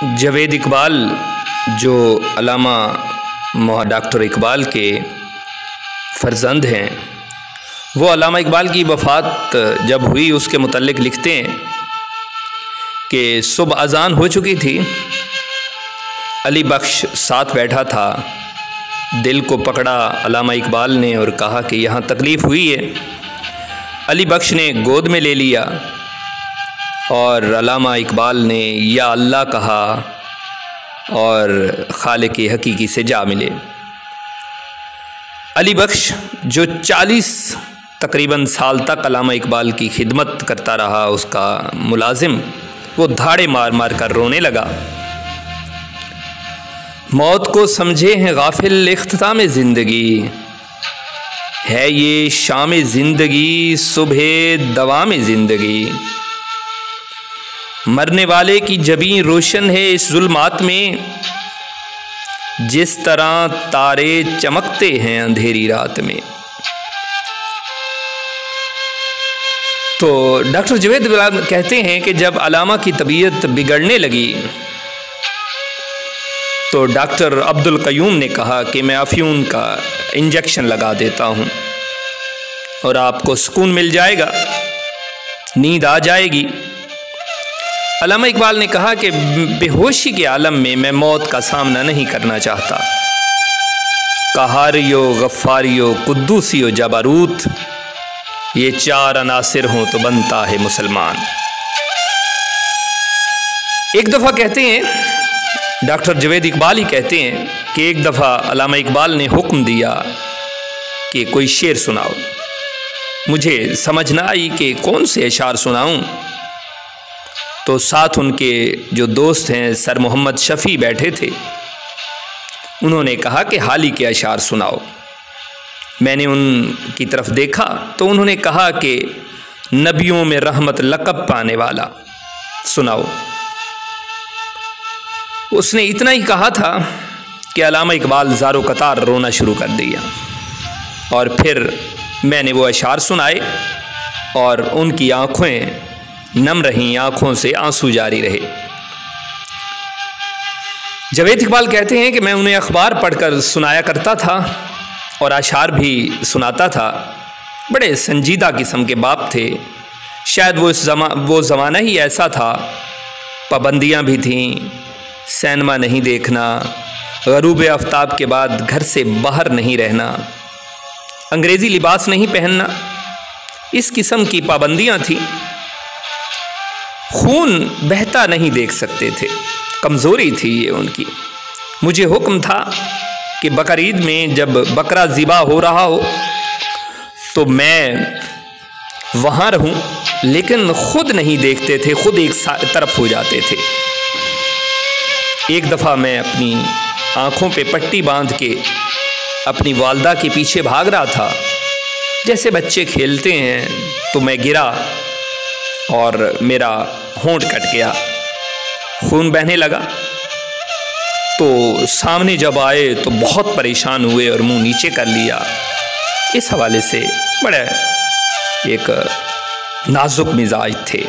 जावेद इकबाल जो अल्लामा डॉक्टर इकबाल के फ़र्जंद हैं, वो अल्लामा इकबाल की वफ़ात जब हुई उसके मुतल्लिक़ लिखते हैं कि सुबह अज़ान हो चुकी थी, अली बख्श साथ बैठा था, दिल को पकड़ा अल्लामा इकबाल ने और कहा कि यहाँ तकलीफ़ हुई है। अली बख्श ने गोद में ले लिया और अल्लामा इकबाल ने या अल्लाह कहा और खालिक हकीकी से जा मिले। अली बख्श जो 40 तकरीबन साल तक अल्लामा इकबाल की खिदमत करता रहा, उसका मुलाजिम, वो धाड़े मार मार कर रोने लगा। मौत को समझे हैं गाफिल इख्तिताम ज़िंदगी, है ये शाम ज़िंदगी सुबह दवाम ज़िंदगी। मरने वाले की जबीं रोशन है इस जुल्मात में, जिस तरह तारे चमकते हैं अंधेरी रात में। तो डॉक्टर जावेद इकबाल कहते हैं कि जब अल्लामा की तबीयत बिगड़ने लगी तो डॉक्टर अब्दुल क़य्यूम ने कहा कि मैं अफ़यून का इंजेक्शन लगा देता हूँ और आपको सुकून मिल जाएगा, नींद आ जाएगी। अल्लामा इकबाल ने कहा कि बेहोशी के आलम में मैं मौत का सामना नहीं करना चाहता। कहारियो, गफ्फारियो, कुद्दूसियो, जबारूत, ये 4 अनासिर हों तो बनता है मुसलमान। एक दफ़ा कहते हैं, डॉक्टर जावेद इकबाल ही कहते हैं कि एक दफ़ा अल्लामा इकबाल ने हुक्म दिया कि कोई शेर सुनाओ। मुझे समझ ना आई कि कौन से अशार सुनाऊं, तो साथ उनके जो दोस्त हैं सर मोहम्मद शफ़ी बैठे थे, उन्होंने कहा कि हाल ही के अशार सुनाओ। मैंने उनकी तरफ देखा तो उन्होंने कहा कि नबियों में रहमत लक़ब पाने वाला सुनाओ। उसने इतना ही कहा था कि अल्लामा इकबाल ज़ारो कतार रोना शुरू कर दिया और फिर मैंने वो अशार सुनाए और उनकी आँखें नम रहीं, आँखों से आंसू जारी रहे। जावेद इकबाल कहते हैं कि मैं उन्हें अखबार पढ़कर सुनाया करता था और अशार भी सुनाता था। बड़े संजीदा किस्म के बाप थे। शायद वो ज़माना ही ऐसा था, पाबंदियाँ भी थीं, सिनेमा नहीं देखना, ग़रूब आफ्ताब के बाद घर से बाहर नहीं रहना, अंग्रेज़ी लिबास नहीं पहनना, इस किस्म की पाबंदियाँ थीं। खून बहता नहीं देख सकते थे, कमज़ोरी थी ये उनकी। मुझे हुक्म था कि बकरीद में जब बकरा ज़िबा हो रहा हो तो मैं वहाँ रहूं, लेकिन ख़ुद नहीं देखते थे, ख़ुद एक तरफ हो जाते थे। एक दफ़ा मैं अपनी आँखों पे पट्टी बांध के अपनी वालदा के पीछे भाग रहा था, जैसे बच्चे खेलते हैं, तो मैं गिरा और मेरा होंठ कट गया, खून बहने लगा। तो सामने जब आए तो बहुत परेशान हुए और मुंह नीचे कर लिया। इस हवाले से बड़े एक नाजुक मिजाज थे।